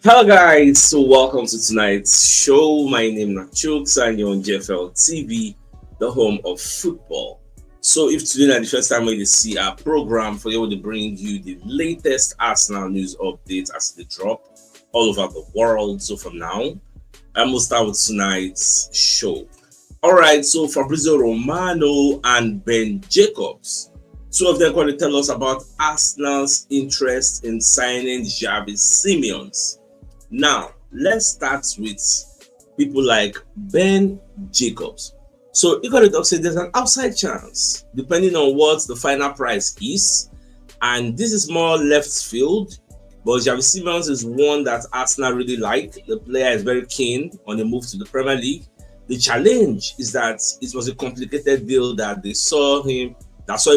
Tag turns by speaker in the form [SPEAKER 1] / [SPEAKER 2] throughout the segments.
[SPEAKER 1] Hello guys, so welcome to tonight's show. My name is CHUKS and you're on JFL TV, the home of football. So if today is the first time you see our program, for you to bring you the latest Arsenal news updates as they drop all over the world. So from now, I'm gonna start with tonight's show. Alright, so Fabrizio Romano and Ben Jacobs. Two of them going to tell us about Arsenal's interest in signing Xavi Simons. Now, let's start with people like Ben Jacobs. So, Economic said there's an outside chance, depending on what the final price is, and this is more left field. But Xavi Simons is one that Arsenal really like. The player is very keen on a move to the Premier League. The challenge is that it was a complicated deal that saw him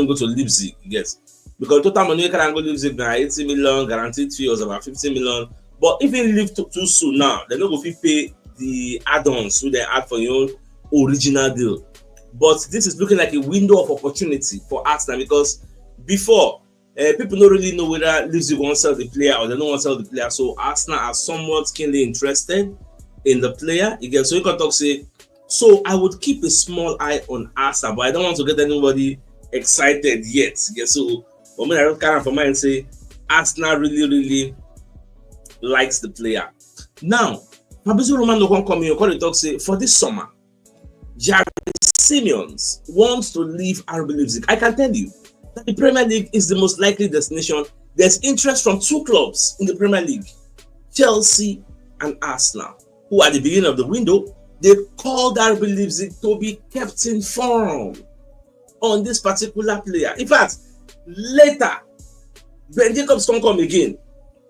[SPEAKER 1] go to Leipzig. Yes, because total money can go Leipzig now 80 million, guaranteed fee was about 50 million. But if you leave too soon now, they're not going to pay the add-ons so they add for your original deal. But this is looking like a window of opportunity for Arsenal because before people don't really know whether Leipzig want to sell the player or they don't want to sell the player. So Arsenal are somewhat keenly interested in the player. Again, so you can talk say, so I would keep a small eye on Arsenal, but I don't want to get anybody excited yet. Yeah, so for me, I don't kind of for mind say Arsenal really likes the player. Now, Fabrizio Romano can come in and talk say for this summer, Xavi Simons wants to leave RB Leipzig. I can tell you that the Premier League is the most likely destination. There's interest from two clubs in the Premier League, Chelsea and Arsenal, who at the beginning of the window, they called RB Leipzig to be kept informed on this particular player. In fact, later, Ben Jacobs can come again.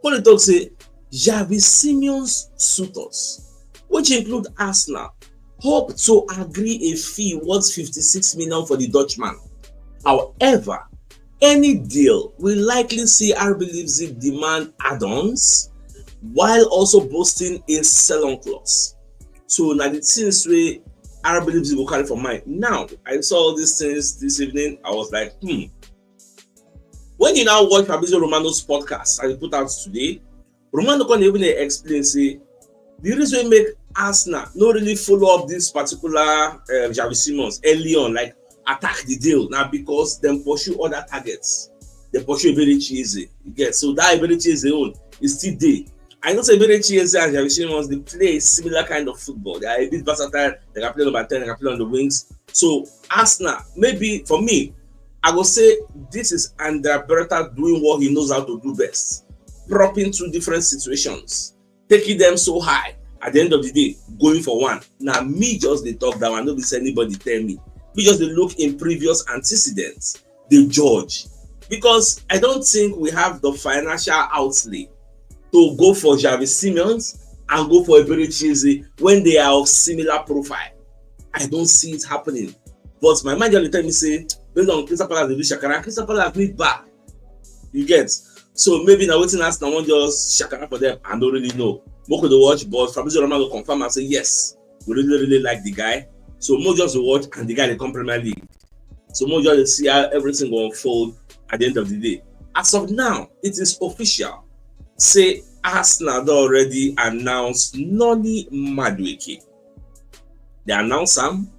[SPEAKER 1] When they talk say, Xavi Simons suitors, which include Arsenal, hope to agree a fee worth 56 million for the Dutchman. However, any deal will likely see RB Leipzig demand add-ons while also boasting a sell-on clause. So now the things where RB Leipzig will carry for mine. Now, I saw all these things this evening. I was like, When you now watch Fabrizio Romano's podcast I put out today, Romano can even explain, say, the reason we make Arsenal not really follow up this particular Xavi Simons early on, like attack the deal now because them pursue other targets. They pursue very cheesy. You get so that very cheesy own is still there. I know say very cheesy and Xavi Simons they play similar kind of football. They are a bit versatile. They can play number 10, they can play on the wings. So Arsenal, maybe for me, I will say this is Andrea Beretta doing what he knows how to do best. Propping through different situations, taking them so high. At the end of the day, going for one. Now me just they talk that one. Nobody say anybody tell me. We just they look in previous antecedents. They judge because I don't think we have the financial outlay to go for Xavi Simons and go for a very cheesy when they are of similar profile. I don't see it happening. But my mind just tell me say based on Crystal Palace they do Shakara, Crystal Palace need back. You get. So maybe now waiting us now just Shakara for them. I don't really know. More could watch, but Fabrizio Romano confirm and say yes, we really like the guy. So more just watch and the guy they come Premier League. So more just see how everything will unfold at the end of the day. As of now, it is official. Say Arsenal already announced Noni Madueke. They announced him.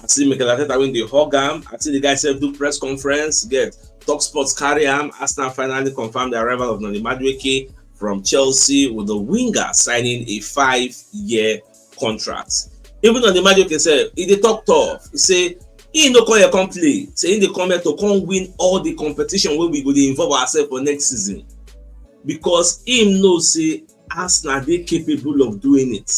[SPEAKER 1] I see Mikel Arteta when they hug him. I see the guy said do press conference. Get Talk Sports carry him. Arsenal finally confirmed the arrival of Noni Madueke from Chelsea with the winger signing a 5-year contract. Even on the Madueke said, he talk tough. He say he no come here come play. Say he come here to come win all the competition where we go to involve ourselves for next season. Because him knows say Arsenal they capable of doing it.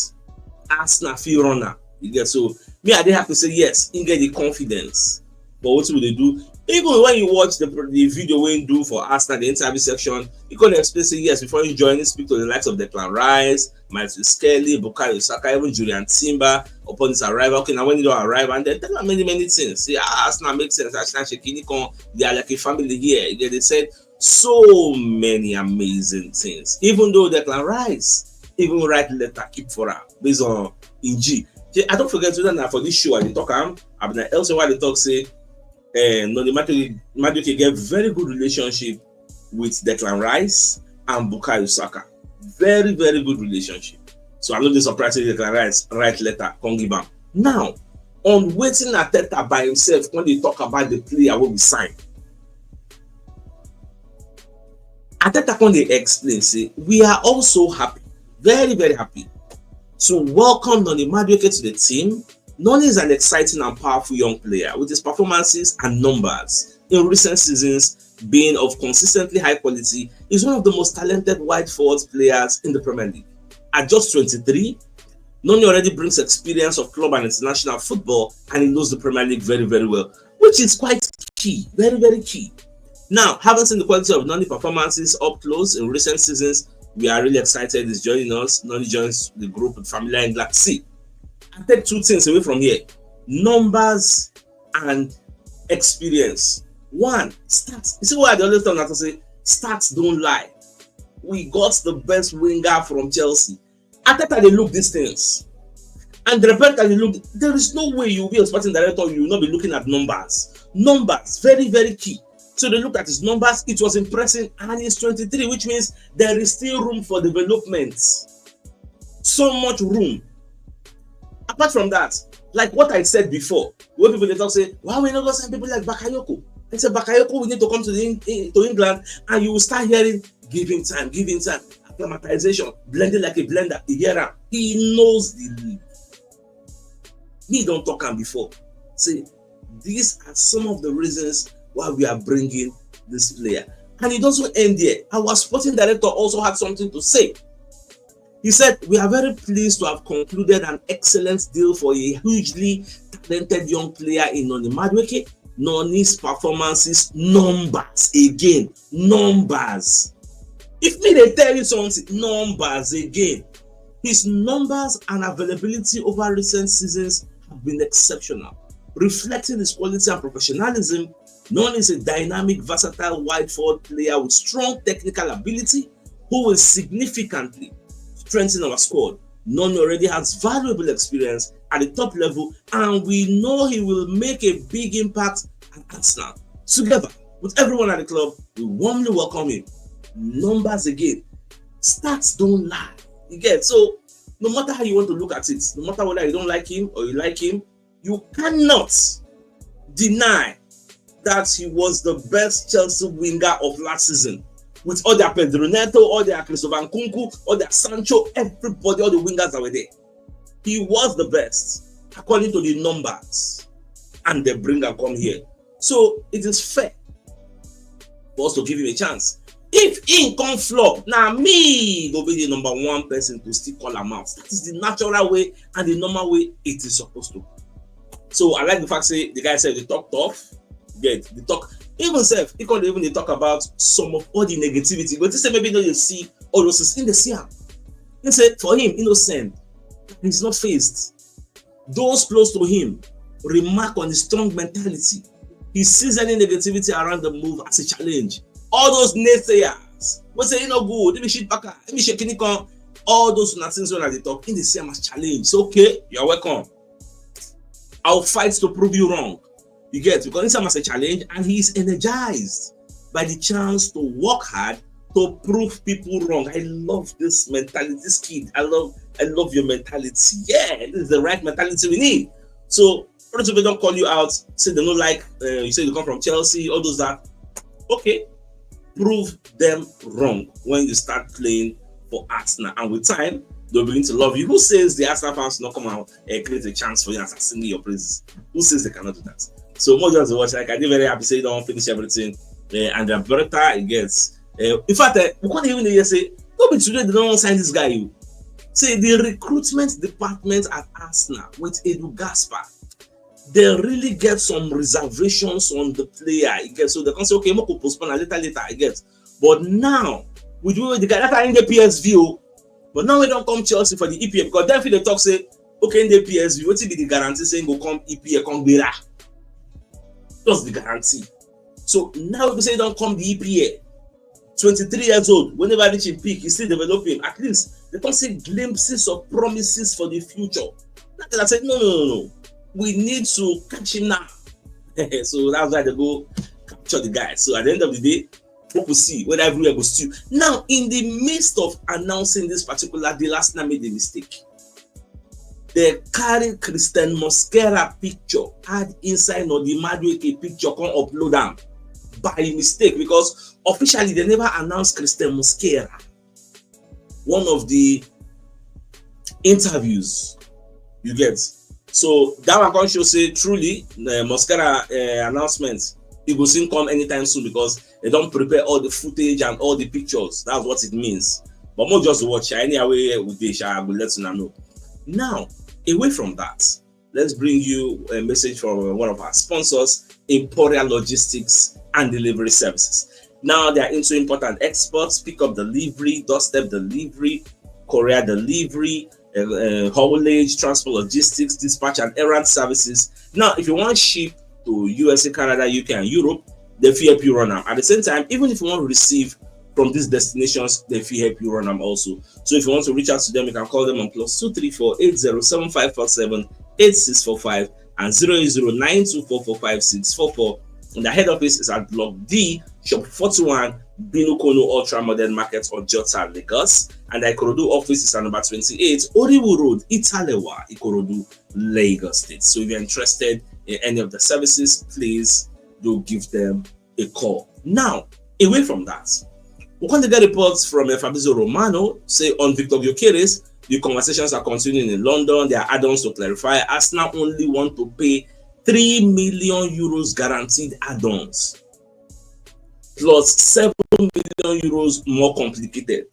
[SPEAKER 1] Arsenal feel runner. You get so me I dey have to say yes, he get the confidence. But what will they do? Even when you watch the video when you do for Arsenal, the interview section, you can explain say yes before you join, speak to the likes of Declan Rice, Matthew Skelly, Bukayo Saka, even Julian Timber upon his arrival. Okay, now when you don't arrive, and then tell them many things. Say Arsenal makes sense. Arsenal they are like a family here. They said so many amazing things. Even though Declan Rice even write letter keep for her based on in G. I don't forget to that for this show I talk I've been elsewhere while they talk say Noni Madueke get very good relationship with Declan Rice and Bukayo Saka. Very, very good relationship. So I'm not surprised they can write letter, come give am. Now, on waiting Arteta by himself when they talk about the player will be signed. Arteta when they explain, say, we are also happy, very, very happy to welcome Noni Madueke to the team. Noni is an exciting and powerful young player with his performances and numbers in recent seasons being of consistently high quality. He's one of the most talented wide forward players in the Premier League. At just 23, Noni already brings experience of club and international football, and he knows the Premier League very, very well, which is quite key, very, very key. Now, having seen the quality of Noni performances up close in recent seasons, we are really excited he's joining us. Noni joins the group with familiar in Black Sea. I take two things away from here: numbers and experience. One, stats. You see why I always tell to say stats don't lie. We got the best winger from Chelsea. Arteta they look these things, and the report that they look. There is no way you'll be a sporting director. You will not be looking at numbers. Numbers, very, very key. So they looked at his numbers. It was impressive, and he's 23, which means there is still room for development. So much room. Apart from that, like what I said before, when people they talk say, why we not going to send people like Bakayoko? I said, Bakayoko, we need to come to England, and you will start hearing, give him time, acclimatization, blending like a blender. He knows the league. Me don't talk him before. See, these are some of the reasons why we are bringing this player. And it doesn't end there. Our sporting director also had something to say. He said, we are very pleased to have concluded an excellent deal for a hugely talented young player in Noni Madueke. Noni's performances, numbers again, numbers. If me they tell you something, numbers again. His numbers and availability over recent seasons have been exceptional, reflecting his quality and professionalism. Noni is a dynamic, versatile wide forward player with strong technical ability who will significantly strengthen our squad. Noni already has valuable experience at the top level, and we know he will make a big impact at Arsenal. Together with everyone at the club, we warmly welcome him. Numbers again, stats don't lie. You get? So no matter how you want to look at it, no matter whether you don't like him or you like him, you cannot deny that he was the best Chelsea winger of last season. With all their Pedro Neto, all their Christopher Nkunku, all their Sancho, everybody, all the wingers that were there. He was the best, according to the numbers. And they bring and come here. So it is fair for us to give him a chance. If he come flop, now me go be the number one person to still call him out. That is the natural way and the normal way it is supposed to. So I like the fact say the guy said they talk tough. Get the talk. Even self, he can't even talk about some of all the negativity. But he said maybe you see all those things in the sea. He said for him, innocent, he's not faced. Those close to him remark on his strong mentality. He sees any negativity around the move as a challenge. All those naysayers will say, good, let me shit back, let me shake any con. All those things when they talk in the same as challenge. So okay, you're welcome. I'll fight to prove you wrong. You get, because it's as a challenge, and he's energized by the chance to work hard to prove people wrong. I love this mentality, this kid. I love your mentality. Yeah, this is the right mentality we need. So, if they don't call you out, say they don't like, you say you come from Chelsea, all those that. Okay, prove them wrong when you start playing for Arsenal, and with time they'll begin to love you. Who says the Arsenal fans will not come out and create a chance for you and start singing your praises? Who says they cannot do that? So more just watch. Like I did very happy say don't finish everything, and the better it gets. In fact, we can't even say don't be today. They don't sign this guy. You say the recruitment department at Arsenal with Edu Gaspar, they really get some reservations on the player. You get, so they can say okay, we could postpone a later. I get, but now we do the guy that are in the PSV. But now we don't come Chelsea for the EPA because then they talk say okay in the PSV, what will be the guarantee saying go come EPA come Bera? Just the guarantee. So now we say don't come the EPA. 23 years old, whenever reaching peak, he's still developing. At least they can see glimpses of promises for the future. That I said no. We need to catch him now. So that's why they go capture the guy. So at the end of the day, We'll see whether everywhere goes to. Now, in the midst of announcing this particular deal, Arsenal made a mistake. They carry Christian Mosquera picture, add inside or the Madueke picture, come upload them by mistake, because officially they never announced Christian Mosquera. One of the interviews you get. So that one can show say truly the Mosquera announcement, it will soon come anytime soon, because they don't prepare all the footage and all the pictures. That's what it means. But more just watch anyway with this, I will let you know. Now, away from that, let's bring you a message from one of our sponsors, Emporial Logistics and Delivery Services. Now they are into import and exports, pickup delivery, doorstep delivery, courier delivery, haulage, transport logistics, dispatch and errand services. Now, if you want to ship to USA, Canada, UK, and Europe, they will help you run them. At the same time, even if you want to receive from these destinations, they will help you run them also. So if you want to reach out to them, you can call them on +234 807547 8645 and 08092445644. And the head office is at Block D, Shop 41, Binukono Ultra Modern Market or Jota, Lagos. And the Ikorodu office is at number 28, Oriwu Road, Italewa, Ikorodu, Lagos State. So if you're interested in any of the services, please do give them a call. Now, away from that, we're going to get reports from Fabrizio Romano, say on Victor Gyökeres, the conversations are continuing in London. There are add-ons to clarify. Arsenal only want to pay 3 million euros guaranteed add-ons, plus 7 million euros more complicated.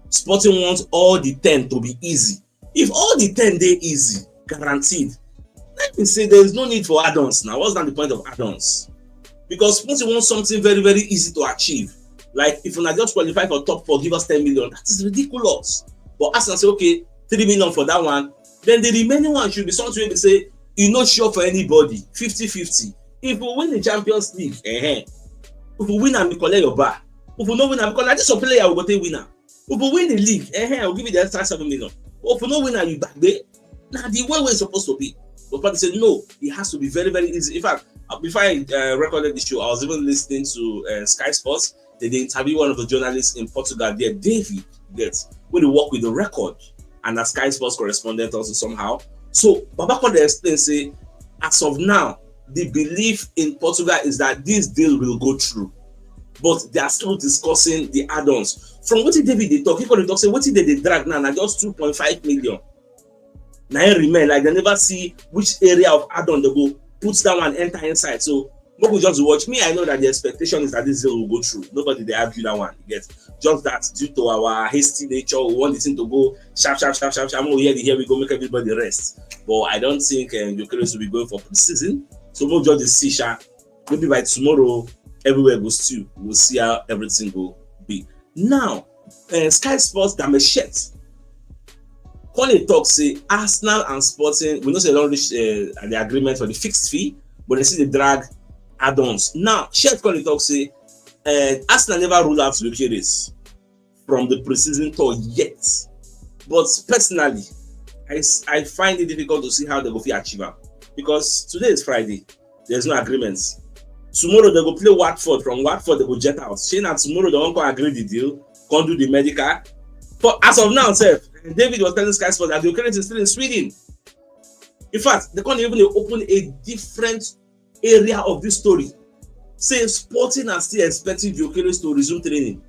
[SPEAKER 1] Sporting wants all the 10 to be easy. If all the 10 they easy, guaranteed, let me say there is no need for add-ons now. What's not the point of add-ons? Because Sporting wants something very, very easy to achieve. Like if you not just qualify for top 4, give us 10 million. That is ridiculous. But Arsenal say, okay, 3 million for that one. Then the remaining one should be something where they say, you're not sure for anybody, 50-50. If we win the Champions League, if we win and we collect your bar. If we don't win and we collect this player, we go take winner. If we win the league, I'll give you the extra 7 million. But if we don't win and you back there, now the way we're supposed to be. But they said, no, it has to be very, very easy. In fact, before I recorded the show, I was even listening to Sky Sports. They interviewed one of the journalists in Portugal there, David, where they work with the record, and a Sky Sports correspondent also somehow. So Babako they explain, say, as of now, the belief in Portugal is that this deal will go through, but they are still discussing the add-ons. From what David they talk, he talk say what did they drag now just 2.5 million. Now I remain like they never see which area of add-on they go put that one enter inside. So people just watch me. I know that the expectation is that this deal will go through. Nobody they argue that one. You get just that due to our hasty nature, we want the thing to go sharp. Oh, here we go, make everybody rest. But I don't think Gyökeres will be going for Preseason. So we'll just see sharp. Maybe by tomorrow, everywhere goes to. We'll see how everything will be. Now, Sky Sports Damashet. Colin talk say Arsenal and Sporting. We know they don't reach the agreement for the fixed fee, but they see the drag add-ons. Now, Chef Colin talk say Arsenal never rule out Gyökeres from the Preseason tour yet. But personally, I find it difficult to see how they go achieve it, because today is Friday. There's no agreements. Tomorrow they go play Watford. From Watford they go jet out. Shane, tomorrow they won't go agree the deal, can't do the medical. But as of now, sir, David was telling Sky Sports that Gyökeres is still in Sweden. In fact, they can't even open a different area of this story. Say Sporting are still expecting Gyökeres to resume training.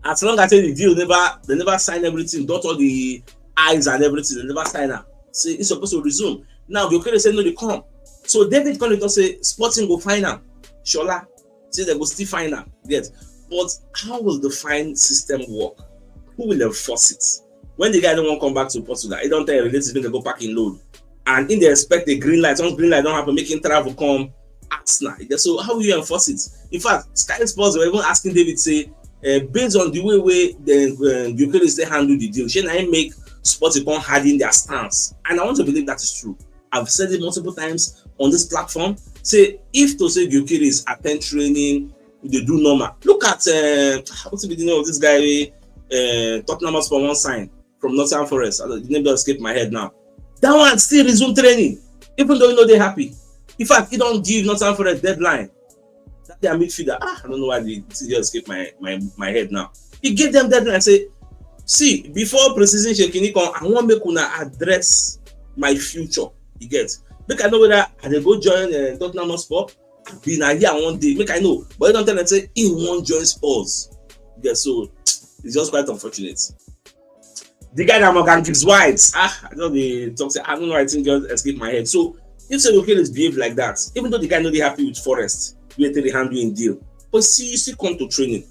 [SPEAKER 1] As long as the deal they never sign everything, dot all the I's and everything, they never sign up. Say it's supposed to resume. Now Gyökeres said no, they come. So David Collington say Sporting go final. Shola say they go still final. Yes. But how will the fine system work? Who will enforce it? When the guy don't want to come back to Portugal, he don't tell a relative they go back in load. And in they expect a green light. Once green light don't happen, making travel come Arsenal. So how will you enforce it? In fact, Sky Sports were even asking David, say, based on the way Gyökeres they handle the deal, should I make Sporting come harden their stance? And I want to believe that is true. I've said it multiple times on this platform. Say, if to say Gyökeres attend training, they do normal. Look at what's the name of this guy? Tottenham Hotspur one sign from Nottingham Forest. The name will escape my head now. That one still resume training, even though they're happy. In fact, he don't give Nottingham Forest deadline. That their midfielder, I don't know why they just escape my head now. He gave them deadline and say, see, before Preseason Shekini come, I want make una address my future. You get, make I know whether I dey go join Tottenham Hotspur. Be na here one day, make I know. But you don't tell them say he won't join Spurs. Yeah, so it's just quite unfortunate. The guy that Morgan Gibbs White, I know they talk say, I don't know, I think just escaped my head. So if Gyökeres behave like that, even though the guy not really happy with Forest, we they handle in deal. But see, you still come to training.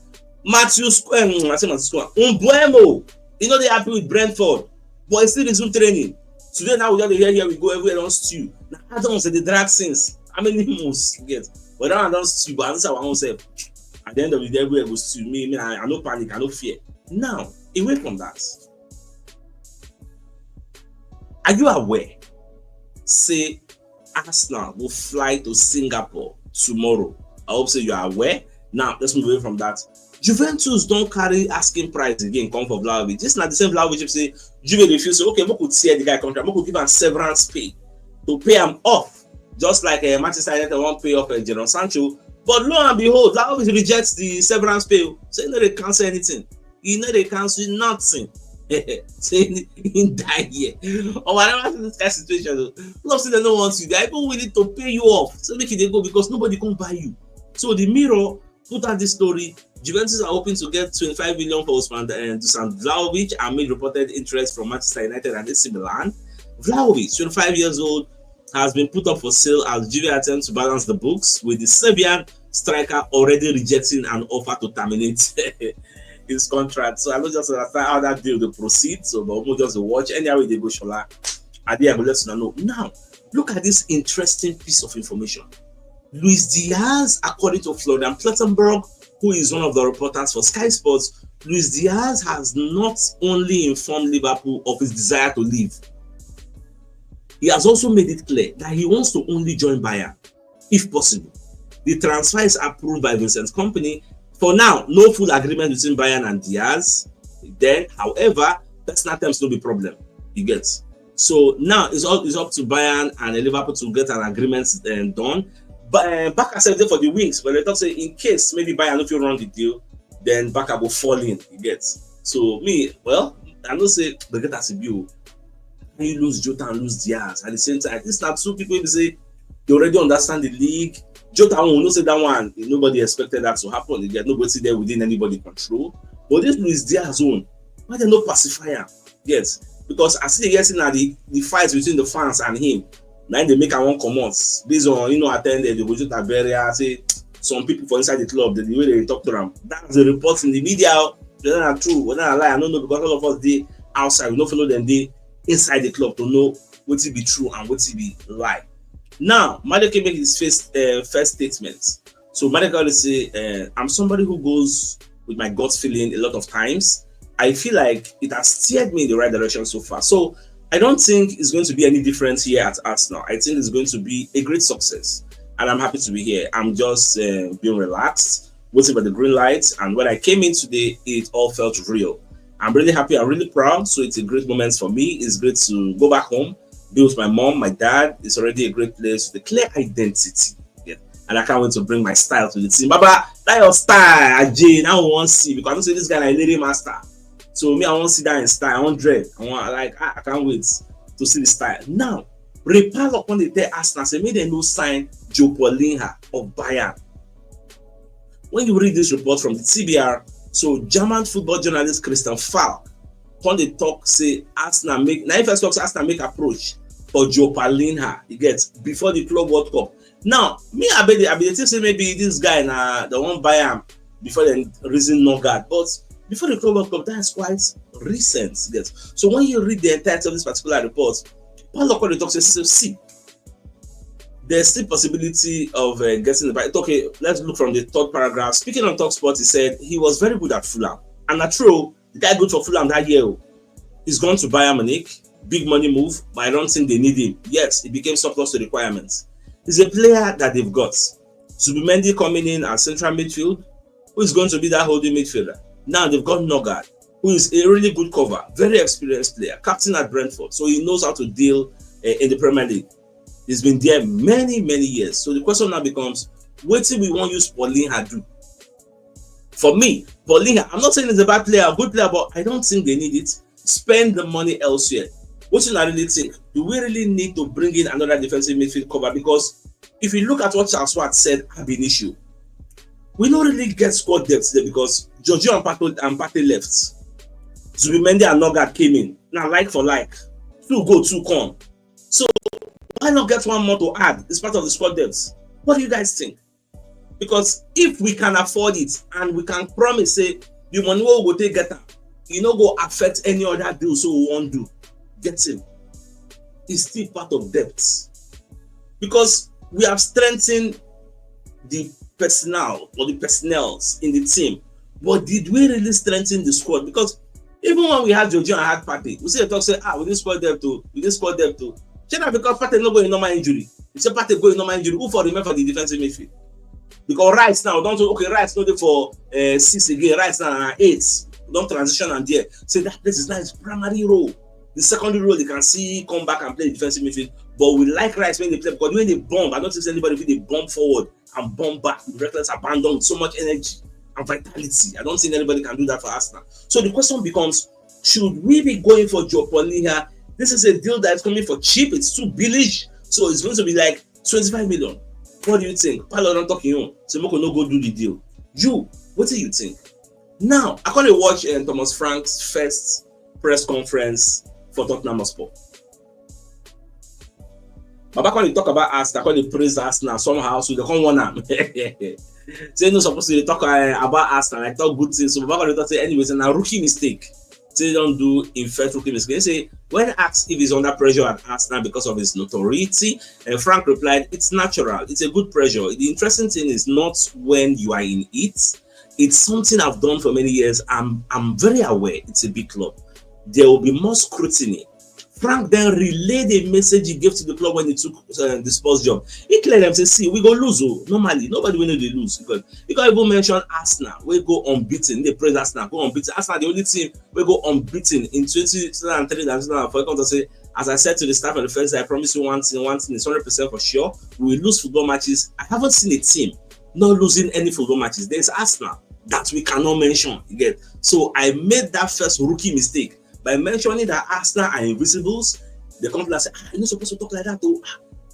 [SPEAKER 1] Matthew Umbuemo, you know they happy with Brentford, but he still resume training. Today now we got to here we go everywhere on stew. Now I don't say the drag since how many months you get, but now I don't stew, but I answer our own self. At the end of the day, everywhere goes stew. Me, I no panic, I no fear. Now, away from that, are you aware? Say Arsenal will fly to Singapore tomorrow. I hope so you are aware. Now let's move away from that. Juventus don't carry asking price again. Come for Vlahovic. This is not the same Vlahovic. Say Juve refuse. Okay, we could see the guy contract. We could give him severance pay to pay him off, just like Manchester United won't pay off Jadon Sancho. But lo and behold, Vlahovic rejects the severance pay. So you know they cancel anything. You know they cancel nothing. Saying he die here or whatever this kind of situation. Club say they don't want you. They are even willing to pay you off. So make it they go because nobody can buy you. So the Mirror put out this story. Juventus are hoping to get 25 million for Dusan Vlahovic amid reported interest from Manchester United and AC Milan. Vlahovic, 25 years old, has been put up for sale as Juve attempts to balance the books, with the Serbian striker already rejecting an offer to terminate his contract. So I don't just understand how that deal will proceed. So but we'll just watch. Anyway, they go Shola. I will let you know. Now, look at this interesting piece of information. Luis Diaz, according to Florian Plettenberg, who is one of the reporters for Sky Sports, Luis Diaz has not only informed Liverpool of his desire to leave, he has also made it clear that he wants to only join Bayern, if possible. The transfer is approved by Vincent's company. For now, no full agreement between Bayern and Diaz. Then, however, personal terms no be problem. You get. So now it's up to Bayern and Liverpool to get an agreement done. But Barca said for the wings, but they thought say in case maybe Bayern if you run the deal, then Barca will fall in. You get. So me, well, I don't say they get as a view. You lose Jota and lose Diaz at the same time. This not two people who say they already understand the league. Jota will not say that one. Nobody expected that to happen. You get nobody there within anybody control. But this Luis Diaz zone, why they no pacifier? Yes, because I see getting at the fights between the fans and him. Now they make one comment based on attended the Jota barrier. Say some people for inside the club, the way they talk to them. That's the reports in the media. They're not true. Whether I lie, I don't know because all of us they outside. We don't follow them. They inside the club to know what to be true and what to be lie. Now, Madueke made his first statement. So Madueke always say, I'm somebody who goes with my gut feeling a lot of times. I feel like it has steered me in the right direction so far. So I don't think it's going to be any different here at Arsenal. I think it's going to be a great success. And I'm happy to be here. I'm just being relaxed, waiting for the green lights. And when I came in today, it all felt real. I'm really happy. I'm really proud. So it's a great moment for me. It's great to go back home, be with my mom, my dad. It's already a great place with a clear identity. Yeah. And I can't wait to bring my style to the team. Baba, that your style, Jane. I want to see because I don't say this guy like lady master. So me, I want to see that in style. I want dread. I can't wait to see the style. Now, repile upon the day Arsenal say made a no sign Joe Paulinha of Bayern. When you read this report from the TBR, so German football journalist Christian Falk on the talk say Arsenal make now if I talk Arsenal make approach for Joe Paulinha, he gets before the Club World Cup. Now me I bet say maybe this guy na the one buy him before the reason no guard, but before the Club World Cup that is quite recent. Yes. So when you read the entirety of this particular report, Paul Locke talks says see there's still possibility of getting the buy. Okay, let's look from the third paragraph. Speaking on TalkSport, he said he was very good at Fulham, and that's true. The guy good for Fulham that year. He's gone to Bayern Munich, big money move, but I don't think they need him. Yes, he became surplus to requirements. He's a player that they've got. Zubimendi coming in as central midfield, who is going to be that holding midfielder. Now they've got Nogard, who is a really good cover, very experienced player, captain at Brentford, so he knows how to deal in the Premier League. He's been there many years. So the question now becomes, What we want use Paulinho do? For me, Paulinho, I'm not saying he's a bad player, a good player, but I don't think they need it. Spend the money elsewhere. What do I really think? Do we really need to bring in another defensive midfield cover? Because if you look at what Charles Swart said have been issue, we don't really get squad depth there because Giorgio and Partey left. Zubimendi and Nogard came in. Now, like for like, 2 go, 2 come. So why not get one more to add? It's part of the squad depth. What do you guys think? Because if we can afford it and we can promise, say, the money will go take get him, you know, go affect any other deal, so we won't do. Get him. It's still part of depth. Because we have strengthened the personnel or the personnels in the team. But did we really strengthen the squad? Because even when we had Giorgio and had Partey, we see the talk say, we didn't squad depth too. We didn't squad depth too. Because Partey no go in normal injury. You say Partey go in normal injury. Who for remember the defensive midfield? Because right now, don't okay, right now they for 6 again, right now 8. Don't transition and there. Say that place is not his primary role. The secondary role they can see come back and play defensive midfield. But we like Rice when they play because when they bomb, I don't think anybody feel they bomb forward and bomb back with reckless abandon with so much energy and vitality. I don't think anybody can do that for Arsenal. So the question becomes, should we be going for Joe Paulinho? This is a deal that's coming for cheap. It's too billish. So it's going to be like 25 million. What do you think? Paulo don't talk you. So Moko no go do the deal. You, what do you think? Now, I can't watch Thomas Frank's first press conference for Tottenham Hotspur. But back when they talk about Arsenal, when they praise Arsenal somehow, so they come one arm. So no supposed to talk about Arsenal, I talk good things. So back when they talk, say anyways, and a rookie mistake. So they don't do inferred rookie mistake. They say when asked if he's under pressure at Arsenal because of his notoriety, and Frank replied, "It's natural. It's a good pressure. The interesting thing is not when you are in it. It's something I've done for many years. I'm very aware it's a big club. There will be more scrutiny." Frank then relayed a message he gave to the club when he took the Spurs job. He cleared them say, "See, we go lose. Normally, nobody will know they lose because you can't even mention Arsenal. We go unbeaten. They praise Arsenal, go unbeaten. Arsenal, the only team we go unbeaten in 2003 and 2004. Come to say, as I said to the staff at the first, I promise you one thing is 100% for sure. We will lose football matches. I haven't seen a team not losing any football matches. There's Arsenal that we cannot mention. You get so I made that first rookie mistake. By mentioning that Arsenal are invisibles, the company say, you're not supposed to talk like that.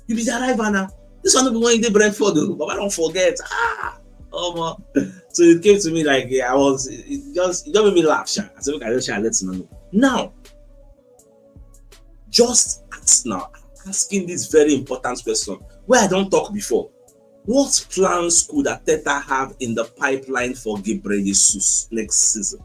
[SPEAKER 1] You be the arrival now. This one will be when you did Brentford, but I don't forget. So it came to me like, it just made me laugh. I said, okay, I just shall let you know. Now, just Arsenal asking this very important question, where I don't talk before. What plans could Arteta have in the pipeline for Gyökeres next season?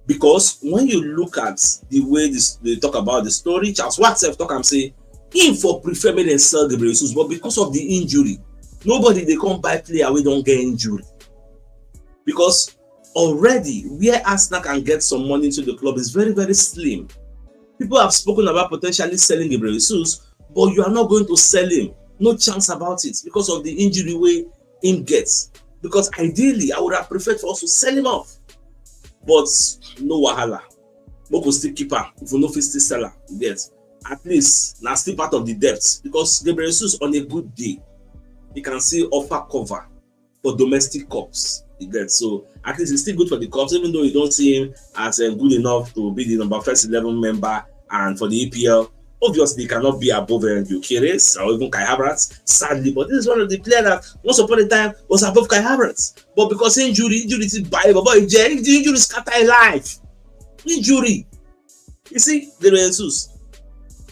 [SPEAKER 1] Because when you look at the way they talk about the story, Charles Watson talk and say, him for prefer me than sell Gyökeres, but because of the injury, nobody they come buy player we don't get injury. Because already where Arsenal can get some money into the club is very, very slim. People have spoken about potentially selling Gyökeres, but you are not going to sell him. No chance about it because of the injury way him gets. Because ideally, I would have preferred for us to sell him off. But no wahala. Moko still keep him. If we no fit still sell him, yes. At least now still part of the depth. Because Gyökeres on a good day, he can still offer cover for domestic cups. You get so at least it's still good for the cups, even though you don't see him as good enough to be the number first 11 member and for the EPL. Obviously, he cannot be above Gyökeres or even Kai Havertz, sadly. But this is one of the players that once upon a time was above Kai Havertz. But because injury is bad, but the injury scatter life. Injury. You see, Gyökeres.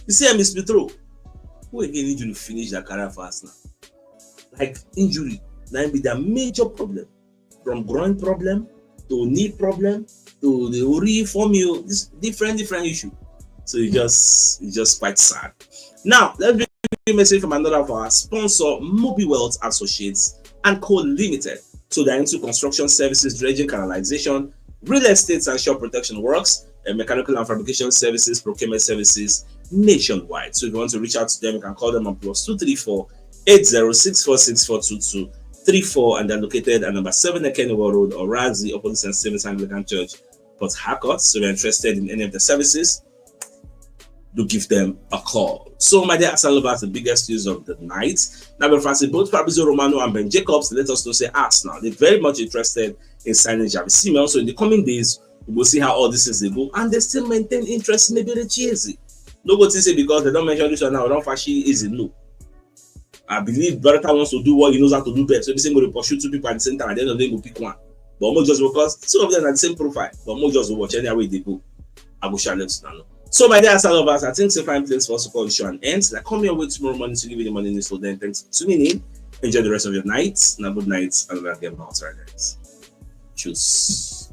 [SPEAKER 1] You see, Miss Petro. Who again injury finish their career for Arsenal? Like injury, that be their major problem. From groin problem to knee problem to the reform, this different issue. So it's just quite sad. Now, let's bring a message from another of our sponsor, Mobi Wealth Associates and Co. Limited. So they're into construction services, dredging, canalization, real estate and shop protection works, and mechanical and fabrication services, procurement services nationwide. So if you want to reach out to them, you can call them on +234 80646422 34, and they're located at number 7 Kennewa Road or Razi, opposite St. Stephen's Anglican Church, Port Harcourt. So if you're interested in any of the services, do give them a call. So, my dear Arsenal lovers, the biggest news of the night. Now, before I say both Fabrizio Romano and Ben Jacobs, let us know say Arsenal, they're very much interested in signing Xavi. So, in the coming days, we will see how all this is go, and they still maintain interest in maybe the Chelsea. No go to say because they don't mention this one now, don't fashion easy. No. I believe Beretta wants to do what he knows how to do best. So, this ain't going to pursue two people at the same time, and then they will pick one. But more just because two of them are the same profile, but more just watch any way they go. I will share them to know. So, my dear Arsenal lovers, I think it's a fine place for us to call the show and end. Like, come your way tomorrow morning to give you the morning news. So then, thanks for tuning in. Enjoy the rest of your night. And a good night. And we'll get out, right, guys. Cheers.